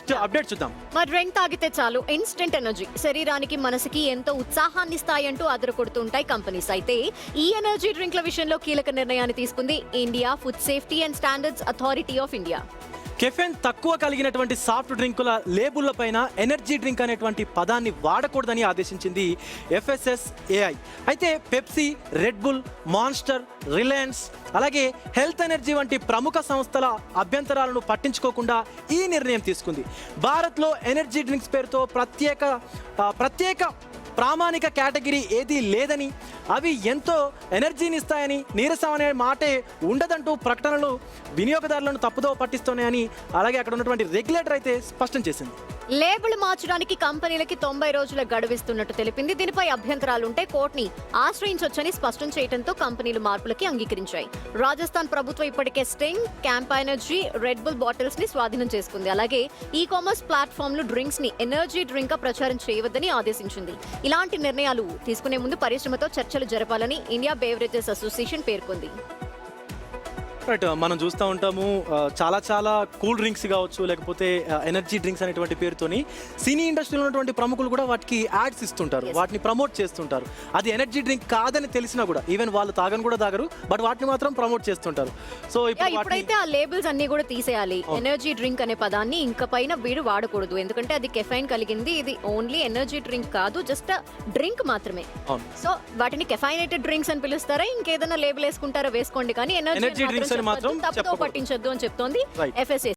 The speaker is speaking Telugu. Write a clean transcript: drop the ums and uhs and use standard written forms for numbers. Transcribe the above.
నెక్స్ట్ అప్డేట్ చూద్దాం. మా డ్రింక్ తాగితే చాలు ఇన్స్టెంట్ ఎనర్జీ, శరీరానికి మనసుకి ఎంతో ఉత్సాహాన్ని ఇస్తాయంటూ అదరకొడుతుంటాయి కంపెనీస్. అయితే ఈ ఎనర్జీ డ్రింక్ల విషయంలో కీలక నిర్ణయాన్ని తీసుకుంది India food safety and standards authority of India. Caffeine తక్కువ కలిగినటువంటి సాఫ్ట్ డ్రింకుల లేబుల్ల పైన ఎనర్జీ డ్రింక్ అనేటువంటి పదాన్ని వాడకూడదని ఆదేశించింది FSSAI. అయితే Pepsi, red bull, monster, Reliance అలాగే హెల్త్ ఎనర్జీ వంటి ప్రముఖ సంస్థల అభ్యంతరాలను పట్టించుకోకుండా ఈ నిర్ణయం తీసుకుంది. భారత్లో ఎనర్జీ డ్రింక్స్ పేరుతో ప్రత్యేక ప్రామాణిక కేటగిరీ ఏదీ లేదని, అవి ఎంతో ఎనర్జీని ఇస్తాయని, నీరసం అనే మాటే ఉండదంటూ ప్రకటనలు వినియోగదారులను తప్పుదోవ పట్టిస్తున్నాయని అలాగే అక్కడ ఉన్నటువంటి రెగ్యులేటర్ అయితే స్పష్టం చేసింది. లేబుల్ మార్చడానికి కంపెనీలకి 90 రోజుల గడువిస్తున్నట్టు తెలిపింది. దీనిపై అభ్యంతరాలుంటే కోర్టుని ఆశ్రయించొచ్చని స్పష్టం చేయడంతో కంపెనీలు మార్పులకి అంగీకరించాయి. రాజస్థాన్ ప్రభుత్వం ఇప్పటికే sting, camp energy, red bull bottles ని స్వాధీనం చేసుకుంది. అలాగే ఈ కామర్స్ ప్లాట్ఫామ్లు డ్రింక్స్ ని ఎనర్జీ డ్రింక్ గా ప్రచారం చేయవద్దని ఆదేశించింది. ఇలాంటి నిర్ణయాలు తీసుకునే ముందు పరిశ్రమతో చర్చలు జరపాలని ఇండియా బేవరేజెస్ అసోసియేషన్ పేర్కొంది. రైట్, మనం చూస్తూ ఉంటాము చాలా కూల్ డ్రింక్స్ కావచ్చు, లేకపోతే ఎనర్జీ డ్రింక్స్ అనేటువంటి పేరుతోని సినీ ఇండస్ట్రీలో ఉన్నటువంటి ప్రముఖులు కూడా వాటికి యాడ్స్ ఇస్తుంటారు, వాటిని ప్రమోట్ చేస్తుంటారు. అది ఎనర్జీ డ్రింక్ కాదని తెలిసినా కూడా ఈవెన్ వాళ్ళు తాగరు, బట్ వాటిని మాత్రం ప్రమోట్ చేస్తుంటారు. సో ఇప్పుడైతే ఆ లేబుల్స్ అన్ని కూడా తీసేయాలి. ఎనర్జీ డ్రింక్ అనే పదాన్ని ఇంకా పైన వీడు వాడకూడదు, ఎందుకంటే అది కెఫైన్ కలిగింది. ఇది ఓన్లీ ఎనర్జీ డ్రింక్ కాదు, జస్ట్ డ్రింక్ మాత్రమే. సో వాటిని కెఫైనేటెడ్ డ్రింక్స్ అని పిలుస్తారా, ఇంకేదైనా లేబుల్ వేసుకుంటారా వేసుకోండి, కానీ ఎనర్జీ డ్రింక్స్ మాత్రం తప్పుతో పట్టించొద్దు అని చెప్తోంది FSSAI.